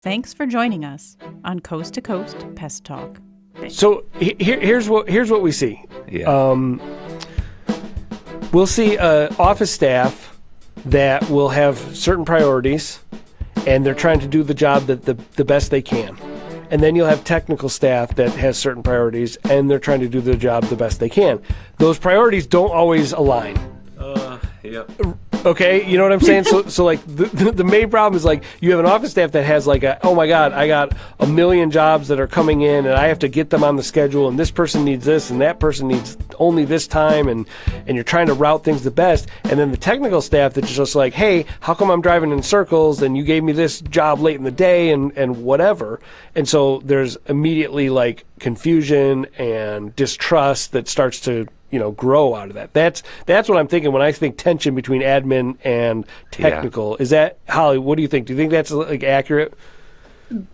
Thanks for joining us on Coast to Coast Pest Talk. So here's what we see. Yeah. We'll see office staff that will have certain priorities, and they're trying to do the job that the best they can. And then you'll have technical staff that has certain priorities, and they're trying to do their job the best they can. Those priorities don't always align. Yep. Okay, you know what I'm saying? So like the main problem is like you have an office staff that has like oh my God, I got a million jobs that are coming in and I have to get them on the schedule, and this person needs this and that person needs only this time, and you're trying to route things the best. And then the technical staff that's just like, hey, how come I'm driving in circles and you gave me this job late in the day and whatever. And so there's immediately like confusion and distrust that starts to grow out of that. That's what I'm thinking when I think tension between admin and technical. Yeah. Is that, Holly, what do you think? Do you think that's like accurate?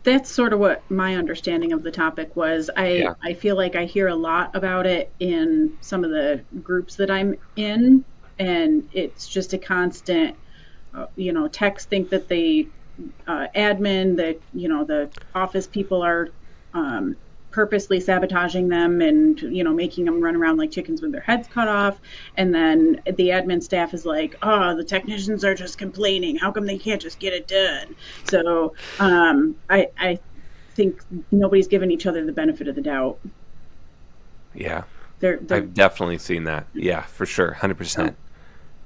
That's sort of what my understanding of the topic was. I feel like I hear a lot about it in some of the groups that I'm in, and it's just a constant, techs think that they, admin, the office people are purposely sabotaging them and making them run around like chickens with their heads cut off, and then the admin staff is like, the technicians are just complaining, how come they can't just get it done? So I think nobody's giving each other the benefit of the doubt. Yeah, they're I've definitely seen that. Yeah, for sure. 100%.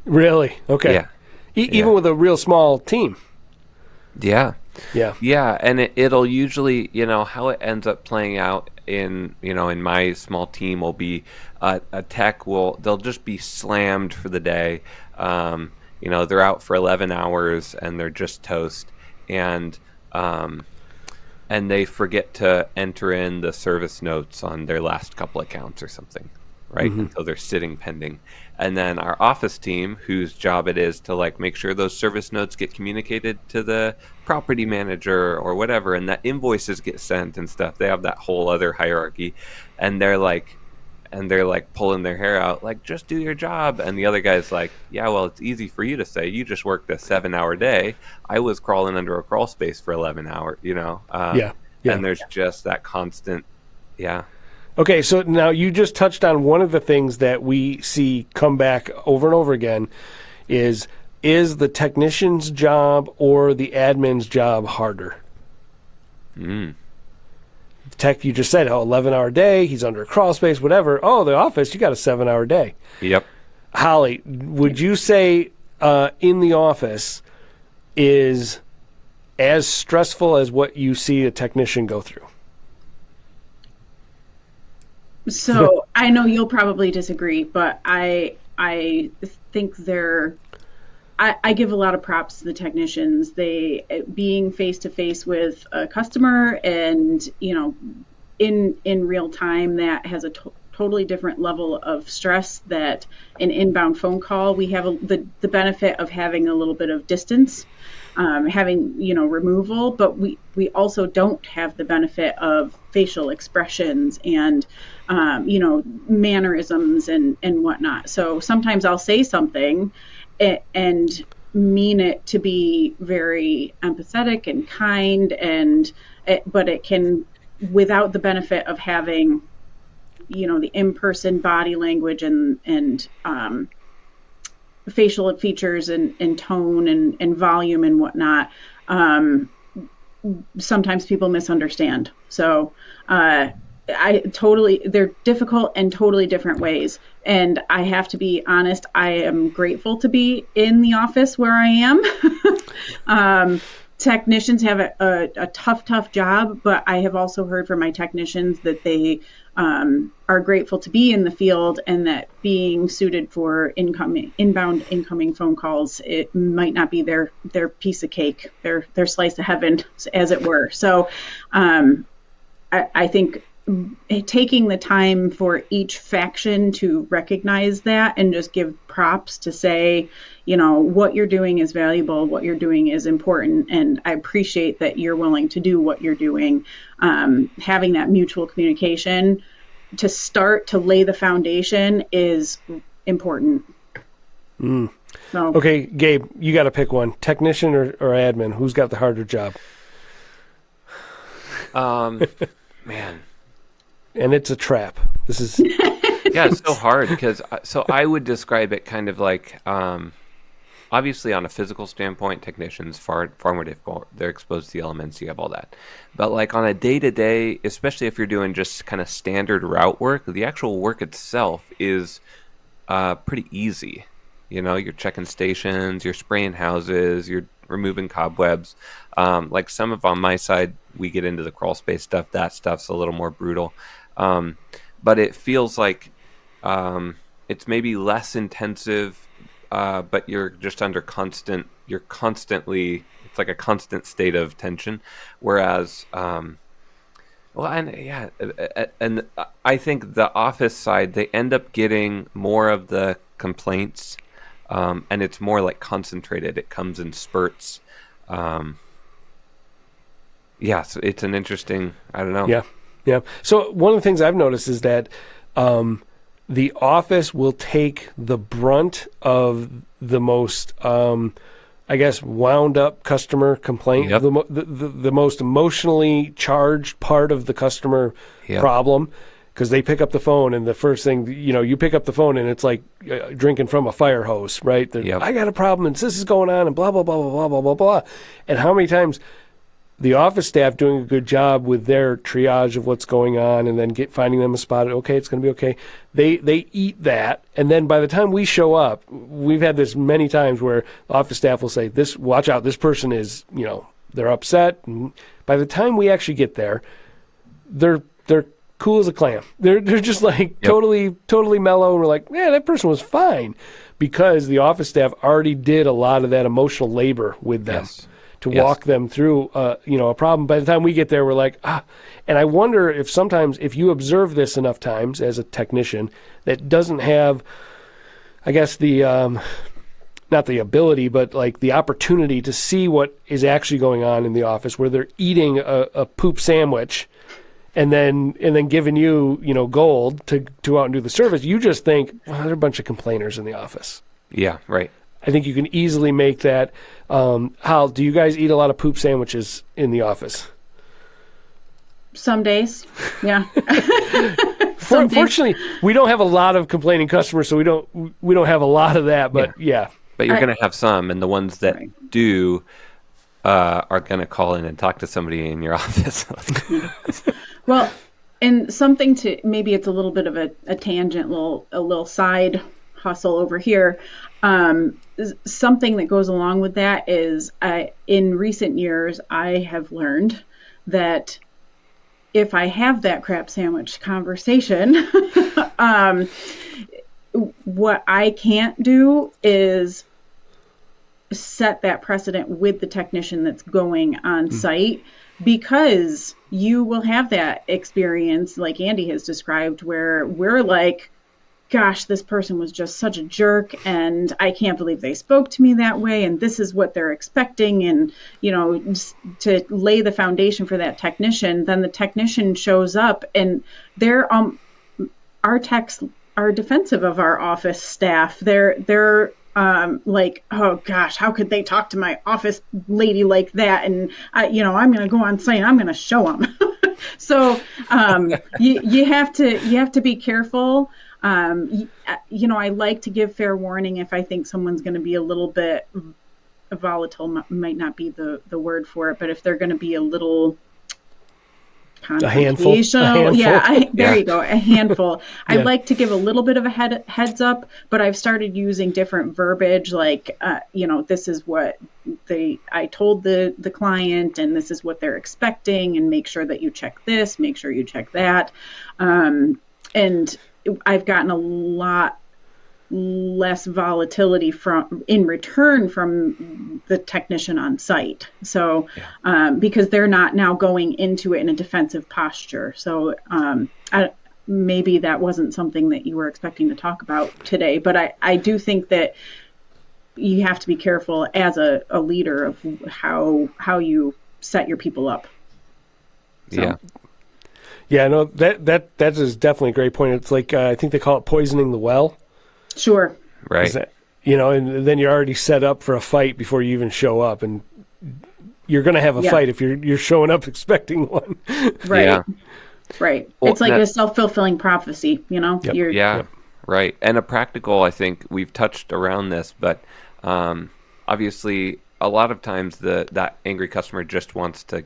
Really? Okay. Yeah. Even with a real small team. Yeah. Yeah, and it'll usually, how it ends up playing out in my small team will be a tech they'll just be slammed for the day. They're out for 11 hours and they're just toast, and they forget to enter in the service notes on their last couple accounts or something, right? Mm-hmm. Until they're sitting pending. And then our office team, whose job it is to like make sure those service notes get communicated to the property manager or whatever, and that invoices get sent and stuff. They have that whole other hierarchy, and they're like pulling their hair out, like, just do your job. And the other guy's like, yeah, well, it's easy for you to say. You just worked a 7-hour day. I was crawling under a crawl space for 11 hours, Yeah. And there's just that constant, yeah. Okay, so now you just touched on one of the things that we see come back over and over again is the technician's job or the admin's job harder? Tech, you just said, 11-hour day, he's under a crawl space, whatever. Oh, the office, you got a 7-hour day. Yep. Holly, would you say in the office is as stressful as what you see a technician go through? So I know you'll probably disagree, but I think I give a lot of props to the technicians. They being face to face with a customer and in real time, that has a totally different level of stress that an inbound phone call. We have the benefit of having a little bit of distance, having removal, but we also don't have the benefit of facial expressions and mannerisms and whatnot. So sometimes I'll say something and mean it to be very empathetic and kind, but it can, without the benefit of having the in-person body language and facial features and tone and volume and whatnot, sometimes people misunderstand. So they're difficult in totally different ways. And I have to be honest, I am grateful to be in the office where I am. Technicians have a tough job, but I have also heard from my technicians that they are grateful to be in the field, and that being suited for inbound incoming phone calls, it might not be their piece of cake, their slice of heaven, as it were. So I think taking the time for each faction to recognize that and just give props to say, what you're doing is valuable, what you're doing is important, and I appreciate that you're willing to do what you're doing. Having that mutual communication to start to lay the foundation is important. So, okay, Gabe, you got to pick one, technician or admin. Who's got the harder job? Man. And it's a trap. This is Yeah, it's so hard because so I would describe it kind of like obviously on a physical standpoint, technicians far more difficult. They're exposed to the elements. You have all that, but like on a day-to-day, especially if you're doing just kind of standard route work, the actual work itself is pretty easy. You know, you're checking stations, you're spraying houses, you're removing cobwebs. Like some of on my side, we get into the crawl space stuff. That stuff's a little more brutal. But it feels like it's maybe less intensive, but you're just under constantly, it's like a constant state of tension. Whereas, and I think the office side, they end up getting more of the complaints, and it's more like concentrated. It comes in spurts. So it's an interesting, I don't know. Yeah. Yeah. So one of the things I've noticed is that the office will take the brunt of the most, I guess, wound up customer complaint, Yep. the most emotionally charged part of the customer Yep. problem, because they pick up the phone and the first thing, you pick up the phone and it's like drinking from a fire hose, right? Yep. I got a problem and this is going on and blah, blah, blah, blah, blah, blah, blah, blah. And how many times the office staff doing a good job with their triage of what's going on and then finding them a spot. Okay, it's going to be okay. They eat that, and then by the time we show up, we've had this many times where the office staff will say, "This, watch out, this person is, they're upset." And by the time we actually get there, they're cool as a clam. They're just like totally mellow, and we're like, "Yeah, that person was fine," because the office staff already did a lot of that emotional labor with them. Yes. To walk them through, a problem. By the time we get there, we're like, And I wonder if sometimes, if you observe this enough times as a technician that doesn't have, I guess, the, not the ability, but like the opportunity to see what is actually going on in the office, where they're eating a poop sandwich and then giving you, gold to go out and do the service. You just think, well, they're a bunch of complainers in the office. Yeah, right. I think you can easily make that. Hal, do you guys eat a lot of poop sandwiches in the office? Some days, yeah. Some days. Fortunately, we don't have a lot of complaining customers, so we don't have a lot of that. But yeah. But you're going to have some, and the ones that do are going to call in and talk to somebody in your office. Well, and something to, maybe it's a little bit of a tangent, a little side hustle over here. Something that goes along with that is, in recent years, I have learned that if I have that crap sandwich conversation, what I can't do is set that precedent with the technician that's going on site, because you will have that experience like Andy has described, where we're like, gosh, this person was just such a jerk, and I can't believe they spoke to me that way, and this is what they're expecting, and, to lay the foundation for that technician. Then the technician shows up, and our techs are defensive of our office staff. They're like, oh gosh, how could they talk to my office lady like that? And I'm going to go on site and I'm going to show them. So you have to be careful. I like to give fair warning if I think someone's going to be a little bit volatile, might not be the word for it, but if they're going to be a little confrontational, you go, a handful. I like to give a little bit of a heads up, but I've started using different verbiage, like, this is what I told the client, and this is what they're expecting, and make sure that you check this, make sure you check that. And I've gotten a lot less volatility in return from the technician on site. So, because they're not now going into it in a defensive posture. So, maybe that wasn't something that you were expecting to talk about today, but I do think that you have to be careful as a leader of how you set your people up. So. Yeah. Yeah, no, that is definitely a great point. It's like, I think they call it poisoning the well. Sure. Right. And then you're already set up for a fight before you even show up. And, you're going to have a Yeah. fight if you're showing up expecting one. Right. Yeah. Right. Well, It's like that- a self-fulfilling prophecy, you know? Yep. You're, Yeah, Yep. right. And a practical, I think we've touched around this, but obviously a lot of times that angry customer just wants to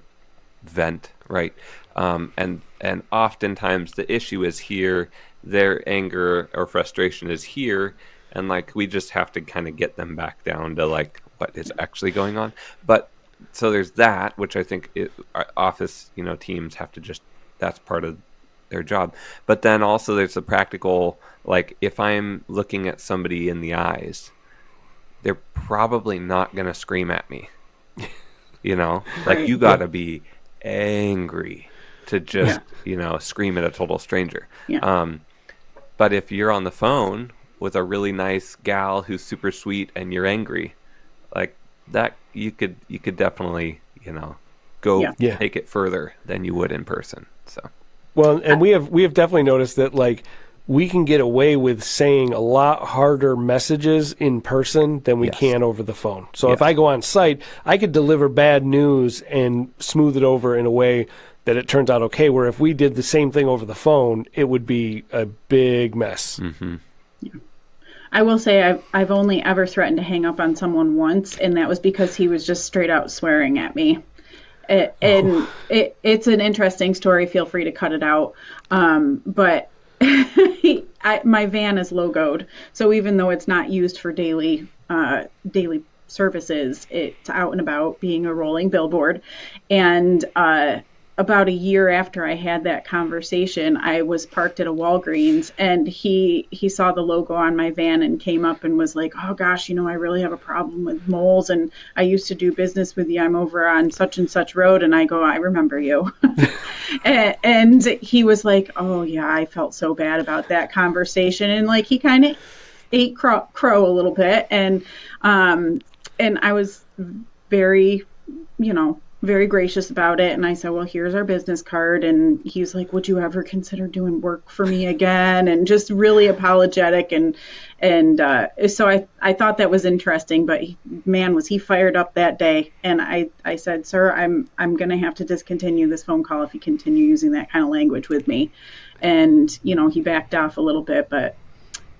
vent, right? And oftentimes the issue is here, their anger or frustration is here, and like we just have to kind of get them back down to like what is actually going on. But so there's that, which I think our office, teams have to just, that's part of their job. But then also there's the practical, like if I'm looking at somebody in the eyes, they're probably not going to scream at me. Like Right. you got to be angry to just, scream at a total stranger. Yeah. But if you're on the phone with a really nice gal who's super sweet and you're angry, like that, you could definitely, go Yeah. take it further than you would in person. So. Well, and we have definitely noticed that like we can get away with saying a lot harder messages in person than we Yes. can over the phone. So if Yeah. I go on site, I could deliver bad news and smooth it over in a way that it turns out okay, where if we did the same thing over the phone, it would be a big mess. Mm-hmm. I will say I've only ever threatened to hang up on someone once, and that was because he was just straight out swearing at me. It's an interesting story. Feel free to cut it out. But my van is logoed, so even though it's not used for daily services, it's out and about, being a rolling billboard. And about a year after I had that conversation, I was parked at a Walgreens, and he saw the logo on my van and came up and was like, "Oh gosh, I really have a problem with moles, and I used to do business with you. I'm over on such and such road." And I go, "I remember you." and he was like, "Oh yeah, I felt so bad about that conversation." And like he kind of ate crow a little bit, and I was very, very gracious about it. And I said, "Well, here's our business card." And he's like, "Would you ever consider doing work for me again?" And just really apologetic. And so I thought that was interesting, but man, was he fired up that day. And I said, "Sir, I'm going to have to discontinue this phone call if you continue using that kind of language with me." And, he backed off a little bit, but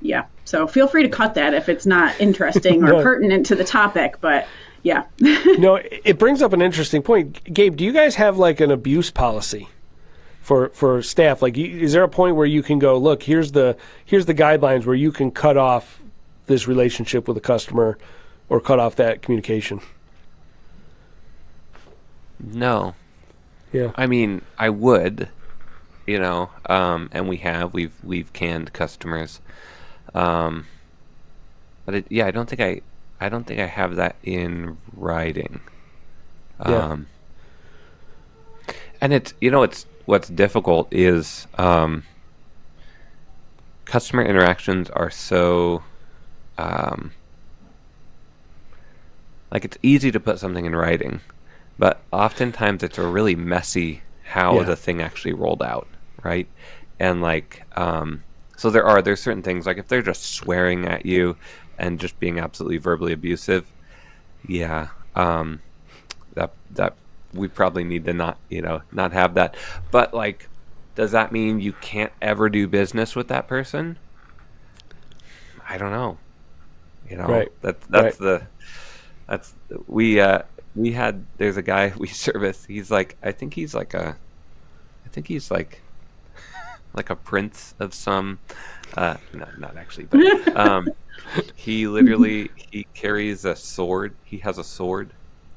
yeah. So feel free to cut that if it's not interesting or pertinent to the topic, but yeah. No, it brings up an interesting point. Gabe, do you guys have like an abuse policy for staff? Like, is there a point where you can go, look, here's the guidelines where you can cut off this relationship with a customer or cut off that communication? No. Yeah. I mean, I would, and we've canned customers. But I don't think I have that in writing. Yeah. And it's what's difficult is customer interactions are so like it's easy to put something in writing, but oftentimes it's a really messy how the thing actually rolled out, right? And like so there's certain things, like if they're just swearing at you and just being absolutely verbally abusive, that we probably need to not have that. But like, does that mean you can't ever do business with that person? I don't know. Right. There's a guy we service. He's like, I think he's like like a prince of some, no, not actually, but he carries a sword. He has a sword.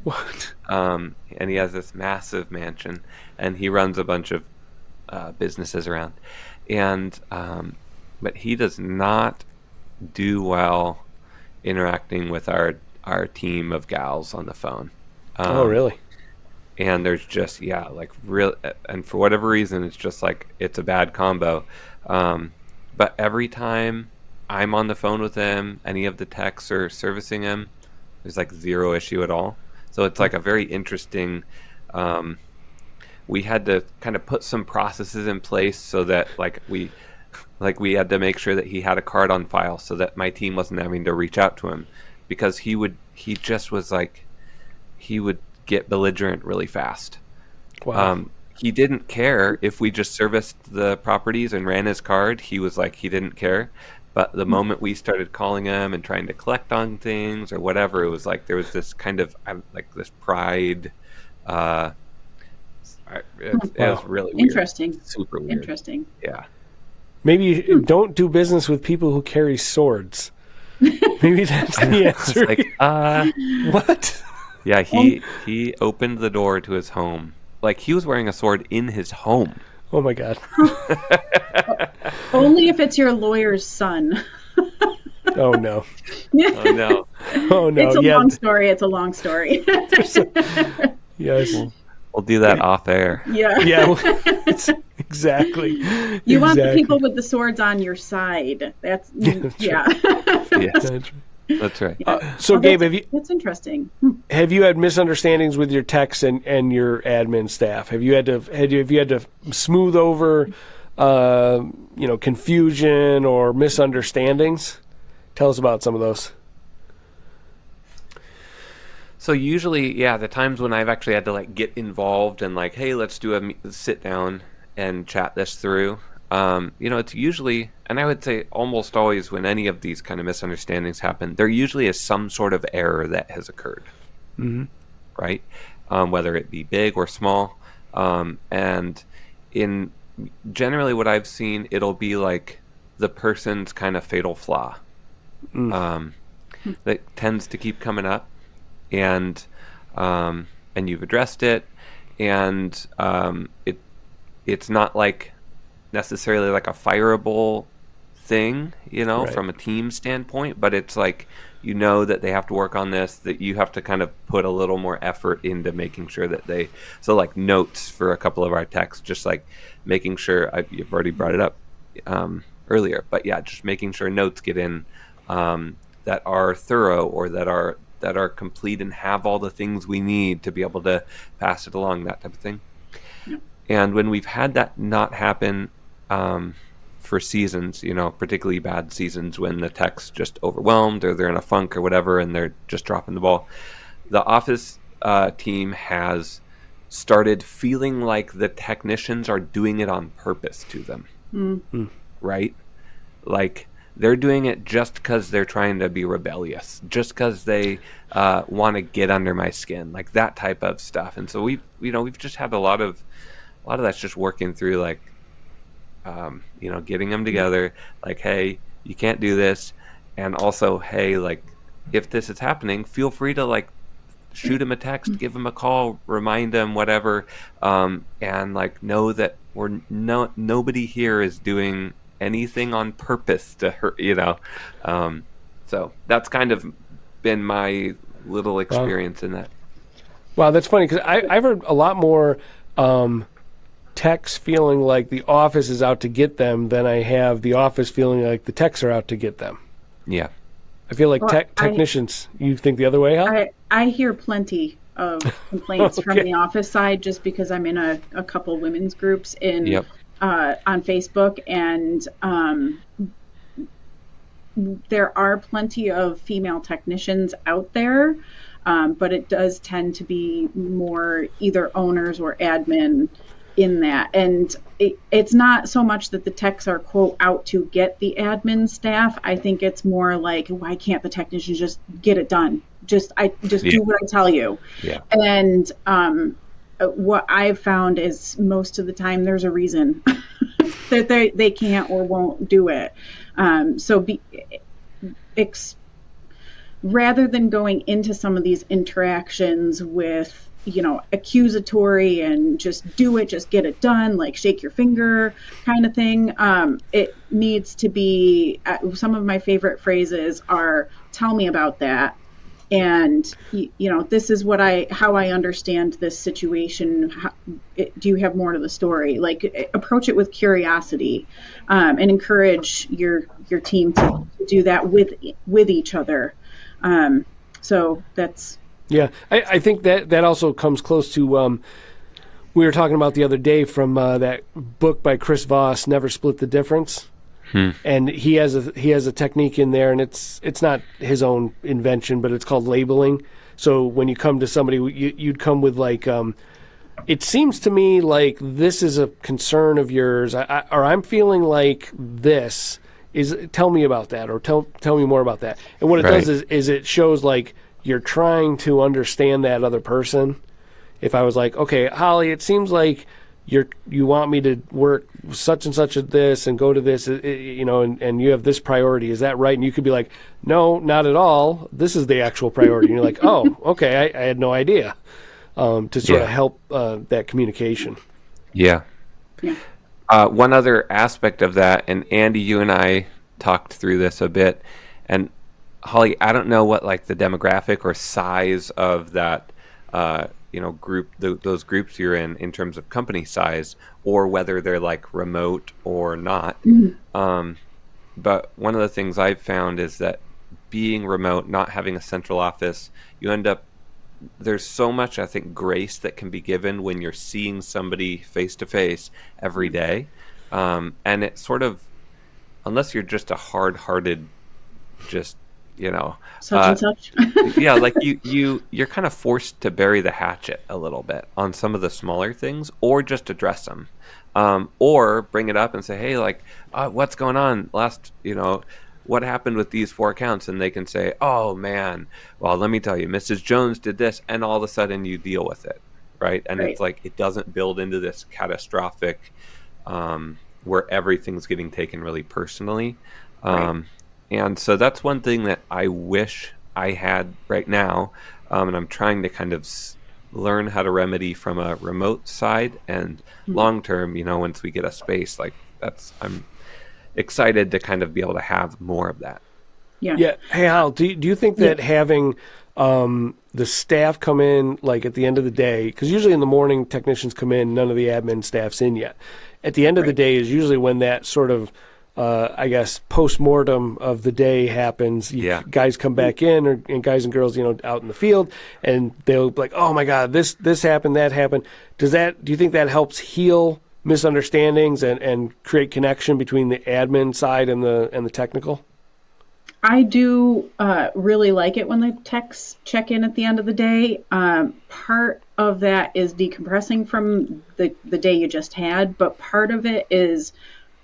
What? And he has this massive mansion, and he runs a bunch of businesses around, and but he does not do well interacting with our team of gals on the phone. Oh, really? And there's just like real, and for whatever reason, it's just like it's a bad combo. But every time I'm on the phone with him, any of the techs are servicing him, there's like zero issue at all. So it's like a very interesting. We had to kind of put some processes in place so that we had to make sure that he had a card on file so that my team wasn't having to reach out to him, because he would get belligerent really fast. Wow. He didn't care if we just serviced the properties and ran his card. He was like, he didn't care. But the moment we started calling him and trying to collect on things or whatever, it was like there was this kind of like this pride. It was really weird. Interesting. Super weird. Interesting. Yeah. Maybe you don't do business with people who carry swords. Maybe that's the answer. It's like, what? Yeah, he opened the door to his home. Like, he was wearing a sword in his home. Oh my God. Only if it's your lawyer's son. Oh no. Oh no. Oh no. It's a long story. It's a long story. Yes. We'll do that off air. Yeah. Yeah. Exactly. You want the people with the swords on your side. That's yeah. Yes. That's right. So Gabe, that's interesting. have you had misunderstandings with your techs and your admin staff? Have you had to smooth over confusion or misunderstandings? Tell us about some of those. So usually, the times when I've actually had to like get involved and like, hey, let's do a sit down and chat this through. It's usually, and I would say almost always when any of these kind of misunderstandings happen, there usually is some sort of error that has occurred, right? Whether it be big or small. And in generally what I've seen, it'll be like the person's kind of fatal flaw that tends to keep coming up, and you've addressed it, and it's not like necessarily like a fireable thing, Right. from a team standpoint, but it's like, that they have to work on this, that you have to kind of put a little more effort into making sure that so like notes for a couple of our techs, just like making sure, you've already brought it up earlier, but yeah, just making sure notes get in that are thorough or that are complete and have all the things we need to be able to pass it along, that type of thing. And when we've had that not happen for seasons, particularly bad seasons when the tech's just overwhelmed or they're in a funk or whatever and they're just dropping the ball, the office team has started feeling like the technicians are doing it on purpose to them, right? Like they're doing it just because they're trying to be rebellious, just because they want to get under my skin, like that type of stuff. And so we've just had a lot of that's just working through, like, getting them together, like, hey, you can't do this. And also, hey, like, if this is happening, feel free to, like, shoot him a text, give him a call, remind him, whatever. And, like, know that nobody here is doing anything on purpose to hurt, So that's kind of been my little experience in that. Wow, that's funny because I've heard a lot more techs feeling like the office is out to get them than I have the office feeling like the techs are out to get them. Yeah. I feel like technicians, you think the other way, huh? I hear plenty of complaints from the office side just because I'm in a couple women's groups on Facebook, and there are plenty of female technicians out there, but it does tend to be more either owners or admin in that. And it's not so much that the techs are, quote, out to get the admin staff. I think it's more like, why can't the technicians just get it done? Just do what I tell you. Yeah. And what I've found is most of the time there's a reason that they can't or won't do it. Rather than going into some of these interactions with, accusatory and just do it, just get it done, like shake your finger kind of thing. It needs to be, some of my favorite phrases are, tell me about that. And, this is how I understand this situation. Do you have more to the story? Like, approach it with curiosity, and encourage your team to do that with each other. So that's. Yeah, I think that also comes close to, we were talking about the other day from that book by Chris Voss, Never Split the Difference. And he has a technique in there, and it's not his own invention, but it's called labeling. So when you come to somebody, you'd come with like, it seems to me like this is a concern of yours, or I'm feeling like this is. Tell me about that, or tell me more about that. And what it does is it shows like you're trying to understand that other person. If I was like, okay, Holly, it seems like you want me to work such and such at this and go to this, and you have this priority. Is that right? And you could be like, no, not at all. This is the actual priority. And you're like, oh, okay, I had no idea. To sort of help that communication. Yeah. One other aspect of that, and Andy, you and I talked through this a bit, and Holly, I don't know what like the demographic or size of that group, those groups you're in terms of company size, or whether they're like remote or not. But one of the things I've found is that being remote, not having a central office, you end up, there's so much, I think, grace that can be given when you're seeing somebody face to face every day. And it sort of, unless you're just a hard-hearted, just, such and such. yeah, like you're kind of forced to bury the hatchet a little bit on some of the smaller things, or just address them, or bring it up and say, hey, like, what's going on? What happened with these 4 accounts? And they can say, oh man, well, let me tell you, Mrs. Jones did this, and all of a sudden you deal with it, right? And it's like, it doesn't build into this catastrophic, where everything's getting taken really personally. And so that's one thing that I wish I had right now, and I'm trying to kind of learn how to remedy from a remote side, and long term, once we get a space, like I'm excited to kind of be able to have more of that. Yeah. Hey, Hal, do you think that having the staff come in like at the end of the day, because usually in the morning technicians come in, none of the admin staff's in yet. At the end of the day is usually when that sort of I guess post-mortem of the day happens. Guys come back in, and guys and girls, out in the field, and they'll be like, oh my God, this happened, that happened. Do you think that helps heal misunderstandings and create connection between the admin side and the technical? I do really like it when the techs check in at the end of the day. Part of that is decompressing from the day you just had, but part of it is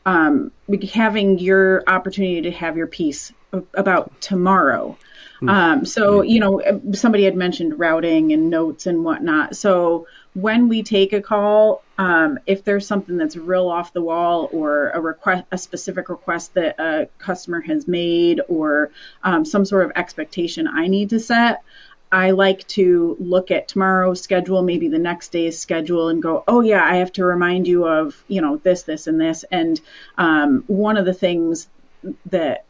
having your opportunity to have your piece about tomorrow. Somebody had mentioned routing and notes and whatnot. So when we take a call, if there's something that's real off the wall, or a specific request that a customer has made, or some sort of expectation I need to set, I like to look at tomorrow's schedule, maybe the next day's schedule, and go, oh yeah, I have to remind you of, this, and this. And one of the things that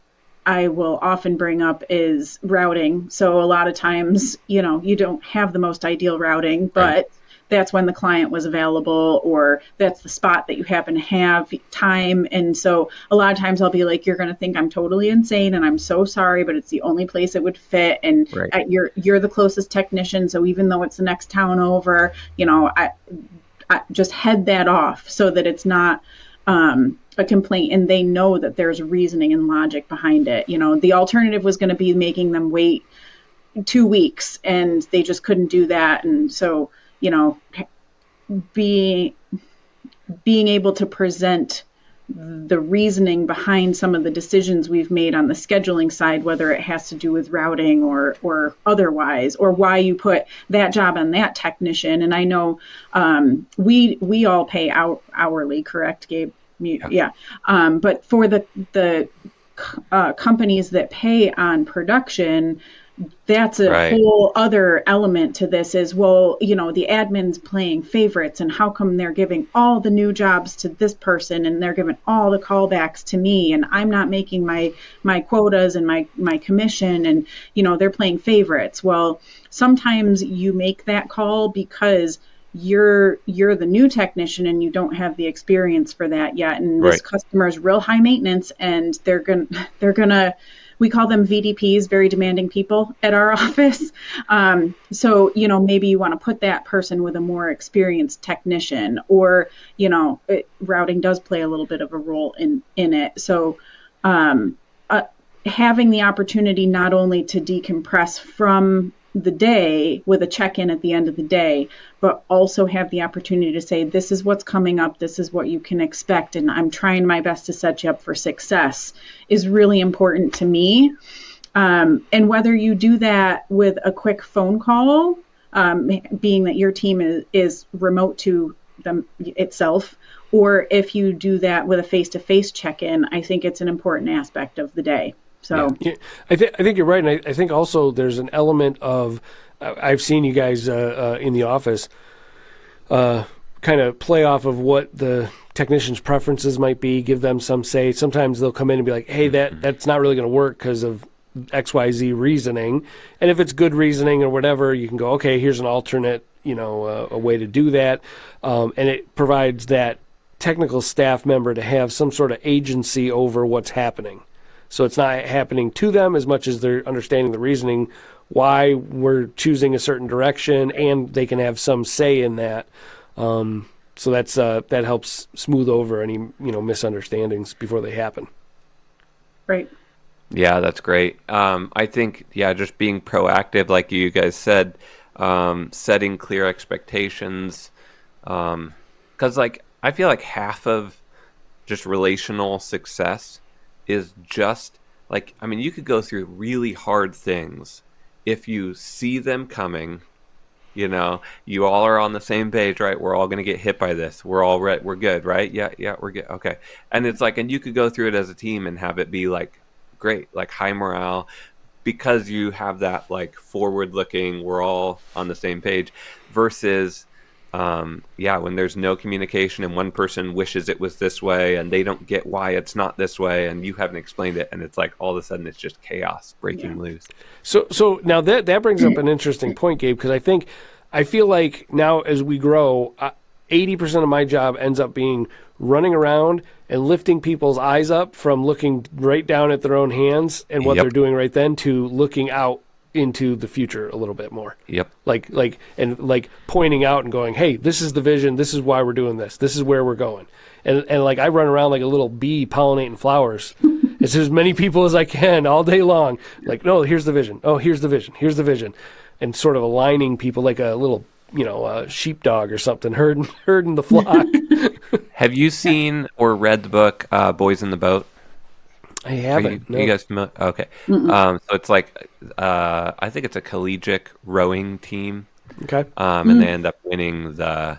I will often bring up is routing. So a lot of times, you don't have the most ideal routing, but that's when the client was available, or that's the spot that you happen to have time. And so a lot of times I'll be like, you're going to think I'm totally insane, and I'm so sorry, but it's the only place it would fit. And you're the closest technician. So even though it's the next town over, I just head that off so that it's not a complaint, and they know that there's reasoning and logic behind it. The alternative was going to be making them wait 2 weeks, and they just couldn't do that. And so, being able to present the reasoning behind some of the decisions we've made on the scheduling side, whether it has to do with routing or otherwise, or why you put that job on that technician. And I know we all pay hourly, correct, Gabe? Yeah. But for the companies that pay on production, that's a whole other element to this is, well, the admin's playing favorites, and how come they're giving all the new jobs to this person, and they're giving all the callbacks to me, and I'm not making my quotas and my commission, and, they're playing favorites. Well, sometimes you make that call because you're the new technician and you don't have the experience for that yet. And this customer is real high maintenance, and they're gonna, we call them VDPs, very demanding people at our office. So, maybe you want to put that person with a more experienced technician, or, routing does play a little bit of a role in it. So, having the opportunity not only to decompress from the day with a check-in at the end of the day, but also have the opportunity to say, this is what's coming up, this is what you can expect, and I'm trying my best to set you up for success, is really important to me. And whether you do that with a quick phone call, being that your team is remote to them itself, or if you do that with a face-to-face check-in, I think it's an important aspect of the day. So Yeah, I think you're right, and I think also there's an element of I've seen you guys in the office kind of play off of what the technicians' preferences might be, give them some say. Sometimes they'll come in and be like, "Hey, that's not really going to work because of XYZ reasoning," and if it's good reasoning or whatever, you can go, "Okay, here's an alternate, a way to do that," and it provides that technical staff member to have some sort of agency over what's happening. So it's not happening to them as much as they're understanding the reasoning, why we're choosing a certain direction, and they can have some say in that. So that helps smooth over any misunderstandings before they happen. right. Yeah, that's great. I think, just being proactive, like you guys said, setting clear expectations. Because, I feel like half of just relational success is just, you could go through really hard things. If you see them coming, you all are on the same page, right? We're all going to get hit by this. We're all right. We're good, right? Yeah, we're good. Okay. And it's and you could go through it as a team and have it be great, high morale, because you have that forward looking, we're all on the same page, versus when there's no communication and one person wishes it was this way and they don't get why it's not this way and you haven't explained it, and it's all of a sudden it's just chaos breaking loose. So now that brings up an interesting point, Gabe, because I feel like now as we grow, 80% of my job ends up being running around and lifting people's eyes up from looking right down at their own hands and what they're doing right then to looking out into the future a little bit more. Yep. And pointing out and going, "Hey, this is the vision. This is why we're doing this. This is where we're going." And I run around like a little bee pollinating flowers. It's as many people as I can all day long. No, here's the vision. Oh, here's the vision. Here's the vision. And sort of aligning people like a little, sheepdog or something, herding the flock. Have you seen or read the book Boys in the Boat? I haven't. Are you guys familiar? Okay. So it's I think it's a collegiate rowing team. Okay. And they end up winning the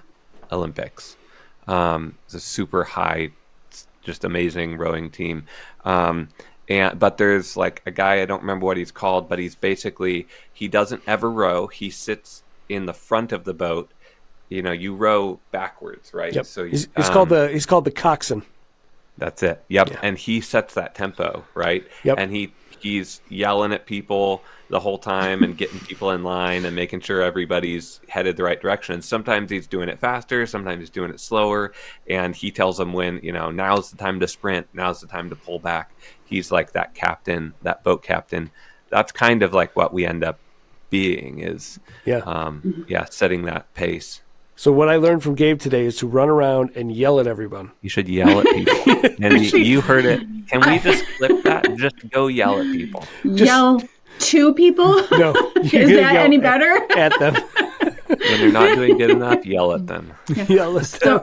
Olympics. It's a super high, just amazing rowing team. But there's a guy, I don't remember what he's called, but he doesn't ever row. He sits in the front of the boat. You row backwards, right? Yep. So he's called the coxswain. That's it. Yep. Yeah. And he sets that tempo, right? Yep. And he's yelling at people the whole time and getting people in line and making sure everybody's headed the right direction. And sometimes he's doing it faster, sometimes he's doing it slower, and he tells them when, now's the time to sprint, now's the time to pull back. He's like that captain, that boat captain. That's kind of what we end up being is setting that pace. So what I learned from Gabe today is to run around and yell at everyone. You should yell at people. And you heard it. Can we just flip that and just go yell at people? Yell to people? No. Is that any better? At them. When you're not doing good enough, yell at them. Yell at them.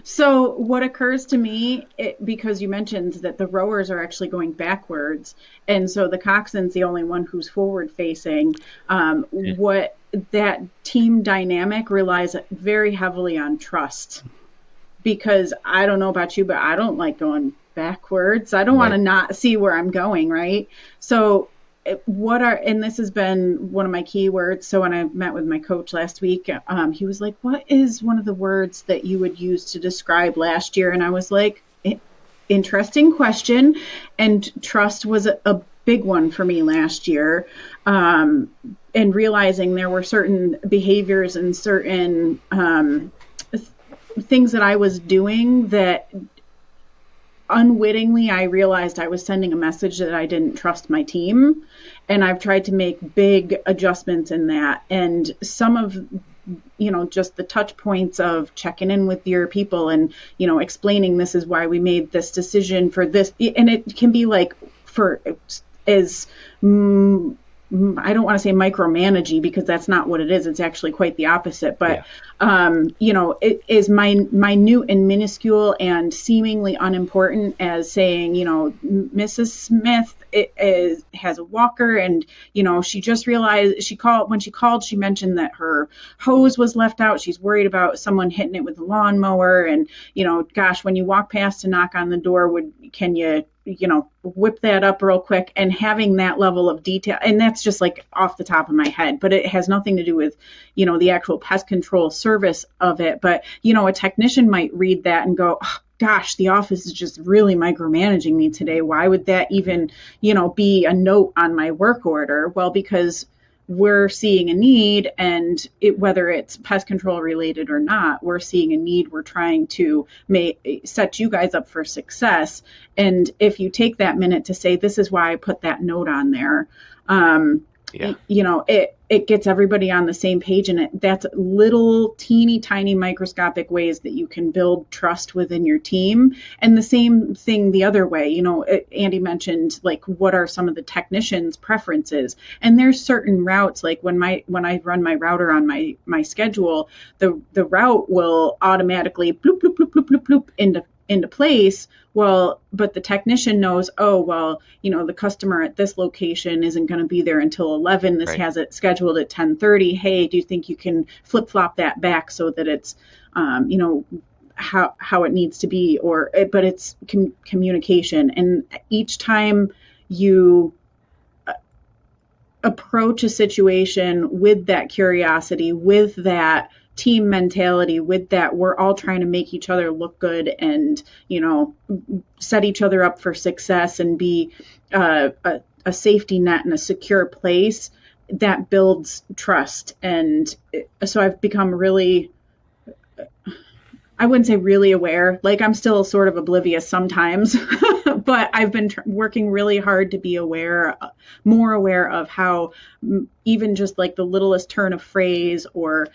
So what occurs to me, because you mentioned that the rowers are actually going backwards, and so the coxswain's the only one who's forward facing, what that team dynamic relies very heavily on trust. Because I don't know about you, but I don't like going backwards. I don't want to not see where I'm going, right? So and this has been one of my key words. So when I met with my coach last week, he was like, "What is one of the words that you would use to describe last year?" And I was like, interesting question. And trust was a big one for me last year. And realizing there were certain behaviors and certain things that I was doing that unwittingly I realized I was sending a message that I didn't trust my team. And I've tried to make big adjustments in that. And some of, just the touch points of checking in with your people and, explaining this is why we made this decision for this. And it can be for as I don't want to say micromanaging, because that's not what it is. It's actually quite the opposite. But, it is minute and minuscule and seemingly unimportant as saying, Mrs. Smith has a walker, and, she just realized when she called, she mentioned that her hose was left out. She's worried about someone hitting it with a lawnmower. And, gosh, when you walk past to knock on the door, can you whip that up real quick? And having that level of detail, and that's just like off the top of my head, but it has nothing to do with, the actual pest control service of it. But, a technician might read that and go, oh, gosh, the office is just really micromanaging me today. Why would that even, be a note on my work order? Well, because we're seeing a need, and whether it's pest control related or not, we're seeing a need. We're trying to set you guys up for success. And if you take that minute to say, this is why I put that note on there, it gets everybody on the same page. And that's little teeny tiny microscopic ways that you can build trust within your team. And the same thing the other way. Andy mentioned, like, what are some of the technicians' preferences? And there's certain routes, like when I run my router on my schedule, the route will automatically bloop bloop bloop bloop bloop bloop into place. Well, but the technician knows, the customer at this location isn't going to be there until 11. This has it scheduled at 10:30. Hey, do you think you can flip flop that back so that it's, how it needs to be? But it's communication. And each time you approach a situation with that curiosity, with that team mentality, with that we're all trying to make each other look good and, set each other up for success and be a safety net and a secure place, that builds trust. And so I've become really, I wouldn't say really aware, like I'm still sort of oblivious sometimes, but I've been working really hard to be more aware of how even just like the littlest turn of phrase or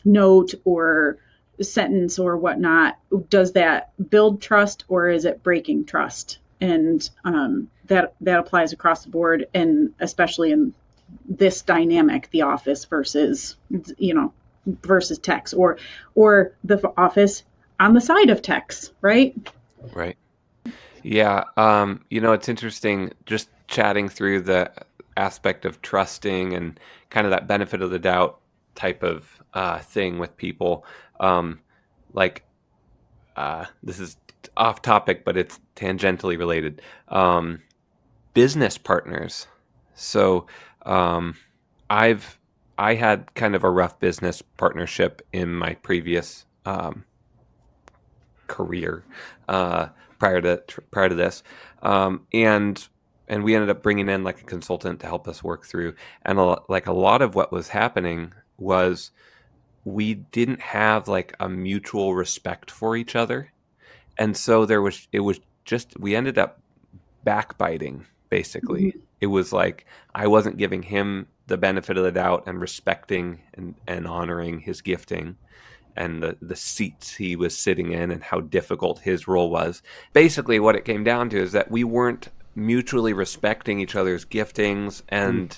note or sentence or whatnot, does that build trust or is it breaking trust? And that applies across the board, and especially in this dynamic, the office versus techs, or the office on the side of techs, right? Right. Yeah. It's interesting just chatting through the aspect of trusting and kind of that benefit of the doubt type of thing with people. This is off topic, but it's tangentially related. Business partners. So I had kind of a rough business partnership in my previous career prior to this, and we ended up bringing in like a consultant to help us work through. And a lot of what was happening was we didn't have like a mutual respect for each other, and so we ended up backbiting basically. Mm-hmm. It was like I wasn't giving him the benefit of the doubt and respecting and honoring his gifting and the seats he was sitting in and how difficult his role was. Basically what it came down to is that we weren't mutually respecting each other's giftings and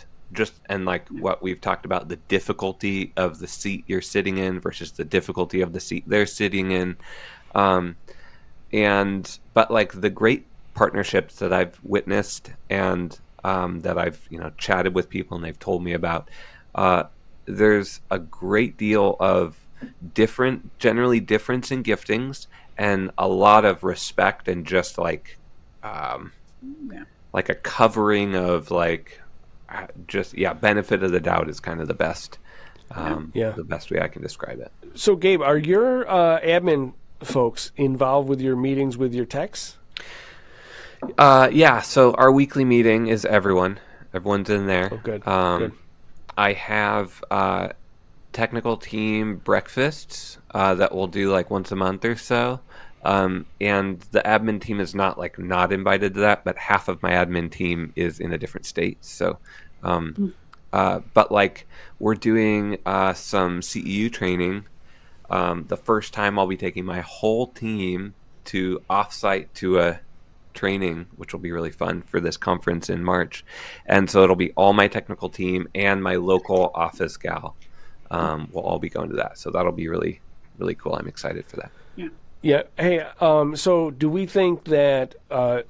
like what we've talked about, the difficulty of the seat you're sitting in versus the difficulty of the seat they're sitting in. But like the great partnerships that I've witnessed and that I've chatted with people and they've told me about, there's a great deal of generally difference in giftings and a lot of respect and just like like a covering of like benefit of the doubt is kind of the best the best way I can describe it. So Gabe, are your admin folks involved with your meetings with your techs? So our weekly meeting is everyone's in there. Oh, good. Good. I have technical team breakfasts that we'll do like once a month or so. And the admin team is not invited to that, but half of my admin team is in a different state. So, but like we're doing some CEU training. The first time I'll be taking my whole team to offsite to training, which will be really fun for this conference in March. And so it'll be all my technical team and my local office gal will all be going to that. So that'll be really, really cool. I'm excited for that. Yeah. Yeah. Hey, so do we think that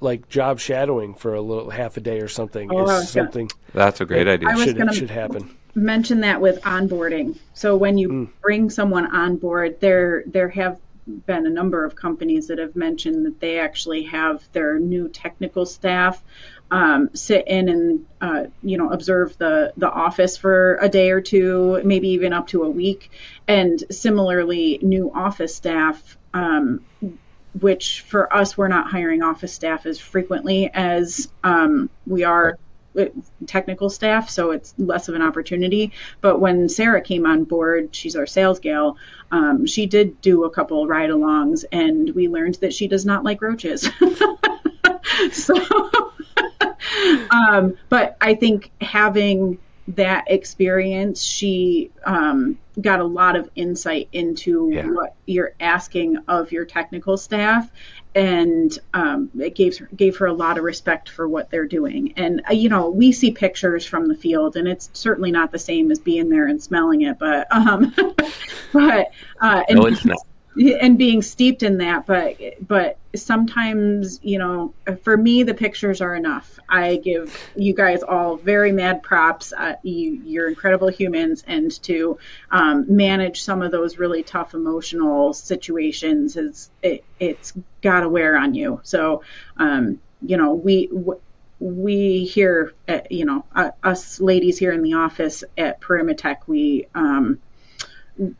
like job shadowing for a little half a day or something is something That's a great idea. should happen? Mention that with onboarding. So when you bring someone on board, there have been a number of companies that have mentioned that they actually have their new technical staff sit in and observe the office for a day or two, maybe even up to a week. And similarly, new office staff, which for us, we're not hiring office staff as frequently as we are technical staff, so it's less of an opportunity. But when Sarah came on board, she's our sales gal, she did do a couple ride-alongs, and we learned that she does not like roaches. So, but I think having that experience, she got a lot of insight into what you're asking of your technical staff, and it gave her a lot of respect for what they're doing. And we see pictures from the field, and it's certainly not the same as being there and smelling it, but No, it's not. And being steeped in that, but sometimes, for me, the pictures are enough. I give you guys all very mad props. You're incredible humans, and to manage some of those really tough emotional situations it's got to wear on you. So, we here, us ladies here in the office at Perimatech, we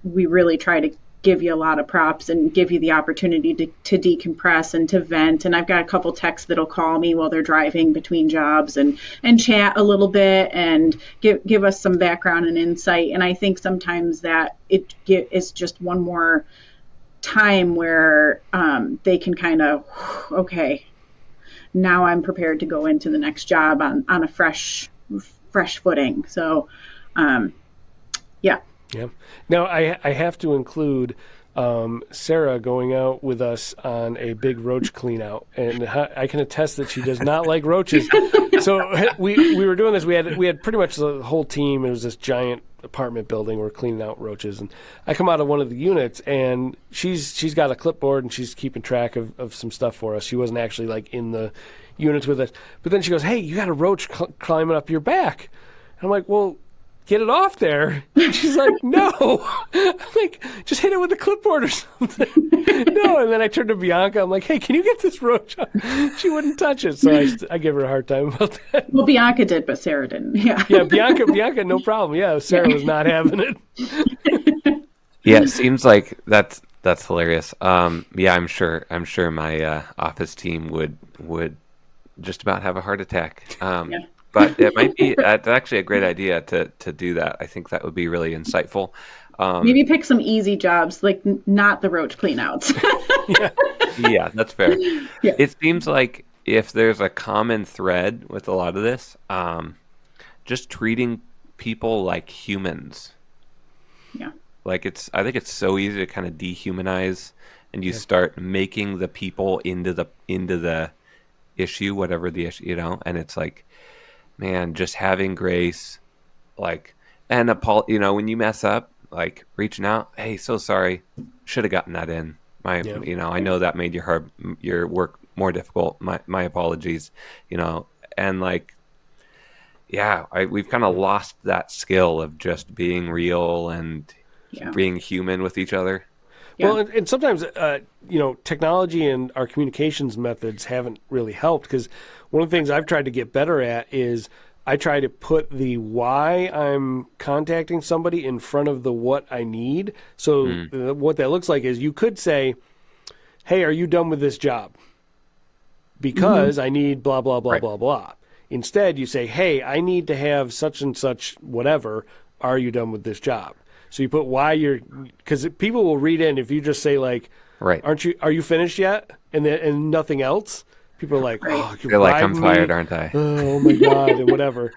really try to give you a lot of props and give you the opportunity to decompress and to vent. And I've got a couple techs that'll call me while they're driving between jobs and chat a little bit and give us some background and insight. And I think sometimes that it's just one more time where they can kind of, okay, now I'm prepared to go into the next job on a fresh footing. So, yeah. Yeah. Now, I have to include Sarah going out with us on a big roach clean out, and I can attest that she does not like roaches. So we were doing this. We had pretty much the whole team. It was this giant apartment building. We're cleaning out roaches, and I come out of one of the units, and she's got a clipboard, and she's keeping track of some stuff for us. She wasn't actually like in the units with us, but then she goes, "Hey, you got a roach climbing up your back," and I'm like, "Well, get it off there." And she's like, "No." I'm like, "Just hit it with a clipboard or something." No. And then I turned to Bianca. I'm like, "Hey, can you get this roach off?" She wouldn't touch it. So I give her a hard time about that. Well, Bianca did, but Sarah didn't. Yeah. Yeah, Bianca, no problem. Yeah, Sarah was not having it. Yeah, it seems like that's hilarious. Yeah, I'm sure my office team would just about have a heart attack. But it might be that's actually a great idea to do that. I think that would be really insightful. Maybe pick some easy jobs, like not the roach cleanouts. Yeah, that's fair. Yeah. It seems like if there's a common thread with a lot of this, just treating people like humans. Yeah. Like I think it's so easy to kind of dehumanize, and you start making the people into the issue, whatever the issue, and it's like, man, just having grace, like, and when you mess up, like reaching out, "Hey, so sorry, should have gotten that in. I know that made your work more difficult. My apologies, and like, yeah, we've kind of lost that skill of just being real and being human with each other." Yeah. Well, and sometimes, technology and our communications methods haven't really helped, because one of the things I've tried to get better at is I try to put the why I'm contacting somebody in front of the what I need. So what that looks like is you could say, "Hey, are you done with this job? Because I need blah, blah, blah, blah, blah." Instead, you say, "Hey, I need to have such and such whatever. Are you done with this job?" So you put why because people will read in if you just say like, are you finished yet? And nothing else. People are like, "Oh, they're like, I'm fired, aren't I?" Oh my God, and whatever.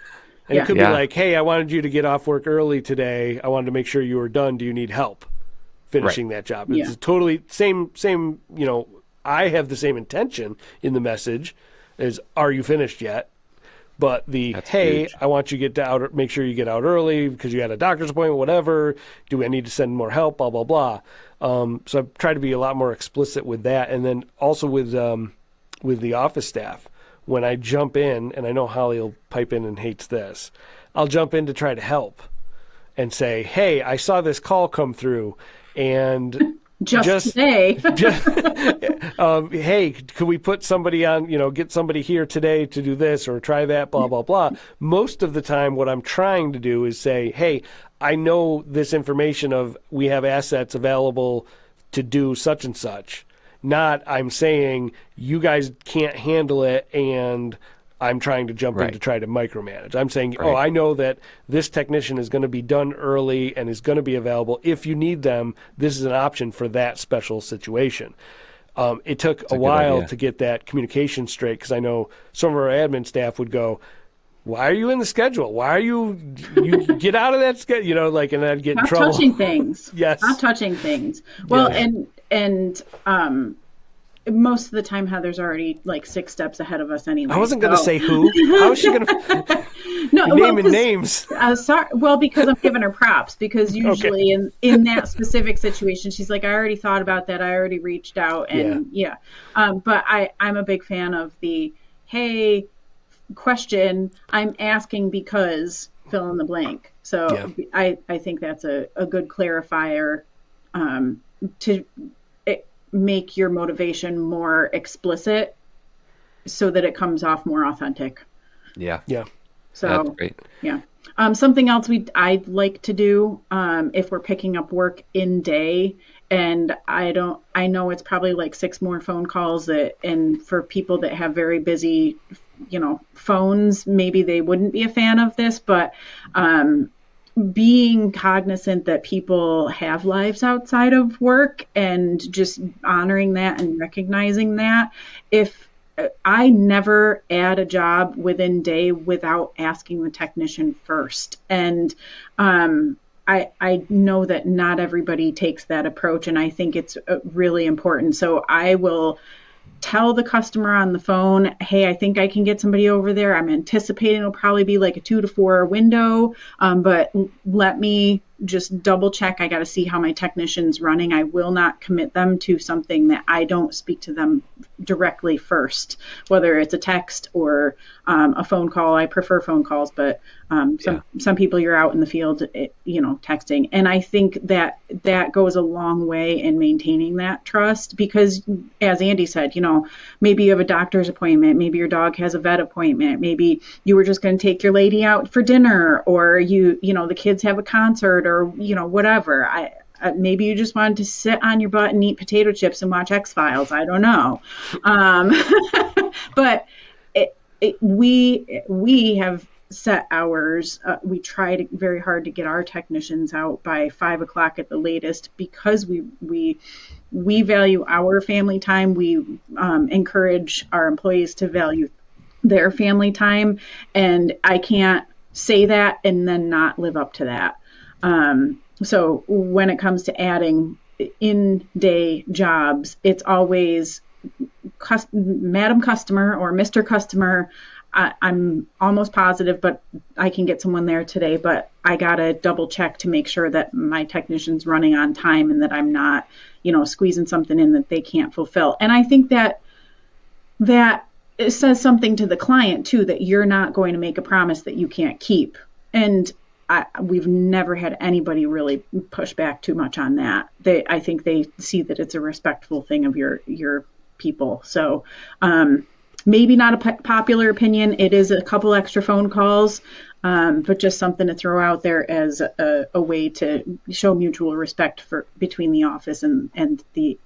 And it could be like, "Hey, I wanted you to get off work early today. I wanted to make sure you were done. Do you need help finishing that job?" It's totally same, I have the same intention in the message as, are you finished yet? But That's hey, huge. I want you to get out, make sure you get out early because you had a doctor's appointment, whatever. Do I need to send more help? Blah, blah, blah. So I've tried to be a lot more explicit with that. And then also with the office staff, when I jump in, and I know Holly will pipe in and hates this, I'll jump in to try to help and say, hey, I saw this call come through and just today. Hey, could we put somebody on, get somebody here today to do this or try that, blah, blah, blah. Most of the time, what I'm trying to do is say, hey, I know this information of we have assets available to do such and such. Not I'm saying you guys can't handle it and I'm trying to jump in to try to micromanage. I'm saying, oh, I know that this technician is going to be done early and is going to be available. If you need them, this is an option for that special situation. It took a while to get that communication straight because I know some of our admin staff would go, why are you in the schedule? Why are you get out of that schedule? And I'd get in trouble. Not touching things. Yes. Not touching things. Well, and most of the time, Heather's already 6 steps ahead of us anyway. I wasn't going to say who. How is she going to? No, naming names. Sorry. Well, because I'm giving her props. Because usually in that specific situation, she's like, I already thought about that. I already reached out, and but I'm a big fan of the hey question. I'm asking because fill in the blank. So I think that's a good clarifier to make your motivation more explicit so that it comes off more authentic. Yeah. So that's great. Yeah. Something else I'd like to do if we're picking up work in day, and I know it's probably 6 more phone calls and for people that have very busy, phones, maybe they wouldn't be a fan of this, but being cognizant that people have lives outside of work and just honoring that and recognizing that. If I never add a job within day without asking the technician first. And I know that not everybody takes that approach, and I think it's really important. So I will tell the customer on the phone, hey, I think I can get somebody over there. I'm anticipating it'll probably be a 2 to 4 window, but let me just double check. I got to see how my technician's running. I will not commit them to something that I don't speak to them directly first, whether it's a text or a phone call. I prefer phone calls, but some people you're out in the field, texting. And I think that goes a long way in maintaining that trust because, as Andy said, maybe you have a doctor's appointment, maybe your dog has a vet appointment, maybe you were just going to take your lady out for dinner, or the kids have a concert, or whatever. Maybe you just wanted to sit on your butt and eat potato chips and watch X-Files. I don't know. But we have set hours. We try very hard to get our technicians out by 5 o'clock at the latest because we value our family time. We encourage our employees to value their family time, and I can't say that and then not live up to that. So when it comes to adding in-day jobs, it's always Madam Customer or Mr. Customer. I'm almost positive, but I can get someone there today, but I got to double check to make sure that my technician's running on time and that I'm not, squeezing something in that they can't fulfill. And I think that it says something to the client too, that you're not going to make a promise that you can't keep. And we've never had anybody really push back too much on that. I think they see that it's a respectful thing of your people. So maybe not a popular opinion. It is a couple extra phone calls, but just something to throw out there as a way to show mutual respect between the office and the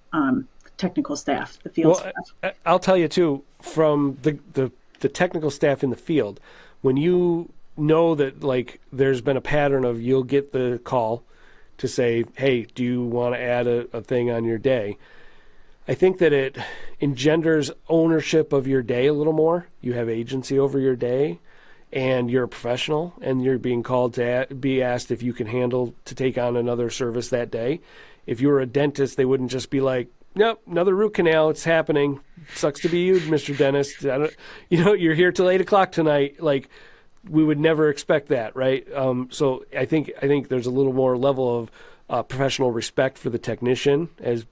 technical staff, the field staff. I'll tell you too, from the technical staff in the field, when you know that there's been a pattern of you'll get the call to say, hey, do you want to add a thing on your day? I think that it engenders ownership of your day a little more. You have agency over your day, and you're a professional, and you're being called to be asked if you can handle to take on another service that day. If you were a dentist, they wouldn't just be like, Yep, another root canal. It's happening. Sucks to be you, Mr. Dentist. You're here till 8:00 tonight. Like, we would never expect that, right? So I think there's a little more level of professional respect for the technician, as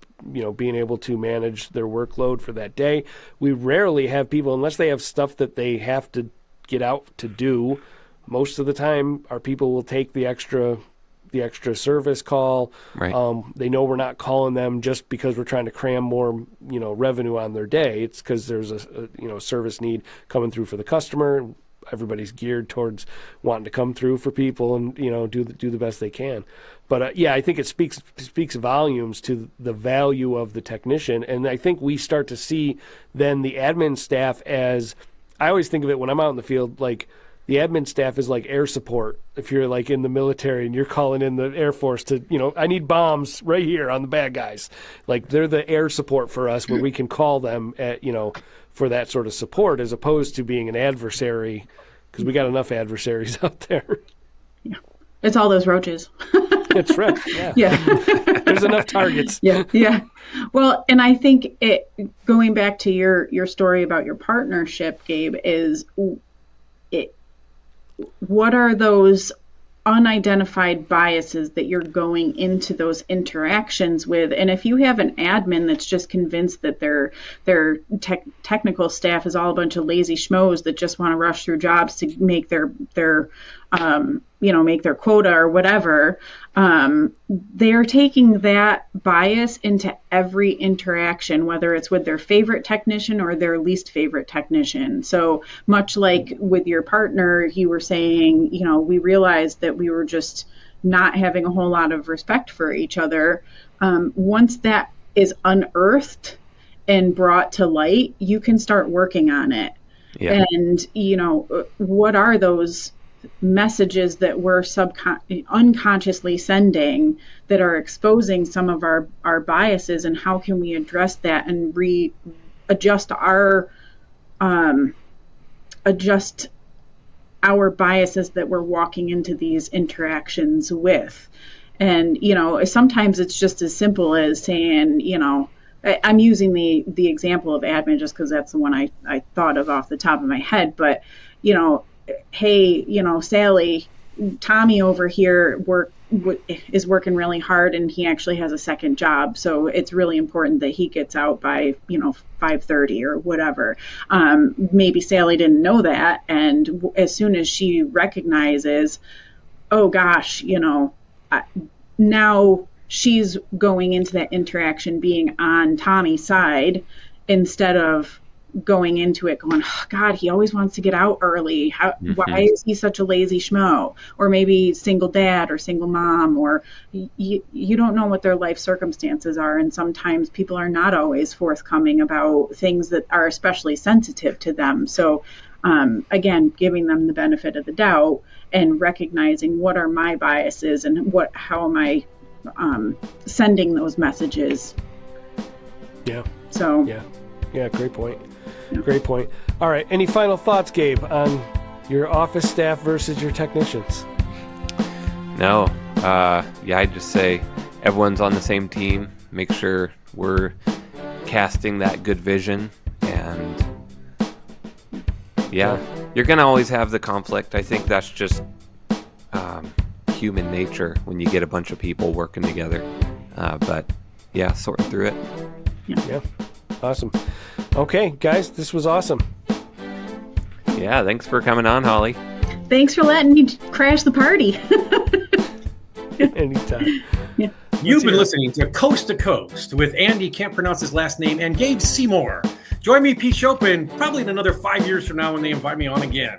being able to manage their workload for that day. We rarely have people, unless they have stuff that they have to get out to do. Most of the time, our people will take the extra service call. Right. They know we're not calling them just because we're trying to cram more, revenue on their day. It's because there's a service need coming through for the customer. Everybody's geared towards wanting to come through for people and, do the best they can. But I think it speaks volumes to the value of the technician. And I think we start to see then the admin staff as, I always think of it when I'm out in the field, like, the admin staff is like air support. If you're like in the military and you're calling in the Air Force to, I need bombs right here on the bad guys. Like, they're the air support for us, where we can call them at, for that sort of support, as opposed to being an adversary, because we got enough adversaries out there. Yeah. It's all those roaches. That's right. Yeah. Yeah. There's enough targets. Yeah. Yeah. Well, and I think going back to your story about your partnership, Gabe, is what are those unidentified biases that you're going into those interactions with? And if you have an admin that's just convinced that their technical staff is all a bunch of lazy schmoes that just want to rush through jobs to make their make their quota or whatever, they're taking that bias into every interaction, whether it's with their favorite technician or their least favorite technician. So much like with your partner, you were saying, we realized that we were just not having a whole lot of respect for each other. Once that is unearthed and brought to light, you can start working on it. Yeah. And, what are those messages that we're unconsciously sending that are exposing some of our biases, and how can we address that and adjust our biases that we're walking into these interactions with. And sometimes it's just as simple as saying, I'm using the example of admin just because that's the one I thought of off the top of my head, but hey, Sally, Tommy over here is working really hard, and he actually has a second job. So it's really important that he gets out by, 5:30 or whatever. Maybe Sally didn't know that. And as soon as she recognizes, oh gosh, now she's going into that interaction being on Tommy's side instead of going into it going, oh, God, he always wants to get out early. Why is he such a lazy schmo? Or maybe single dad or single mom, or you don't know what their life circumstances are. And sometimes people are not always forthcoming about things that are especially sensitive to them. So again, giving them the benefit of the doubt and recognizing what are my biases and how am I sending those messages. Yeah. So yeah, great point. Great point. All right. Any final thoughts, Gabe, on your office staff versus your technicians? No. I'd just say everyone's on the same team. Make sure we're casting that good vision. And you're going to always have the conflict. I think that's just human nature when you get a bunch of people working together. But sorting through it. Yeah. Awesome. Okay, guys, this was awesome. Yeah, thanks for coming on, Holly. Thanks for letting me crash the party. Anytime. Yeah. You've been listening to Coast with Andy, can't pronounce his last name, and Gabe Seymour. Join me, Pete Chopin, probably in another 5 years from now when they invite me on again.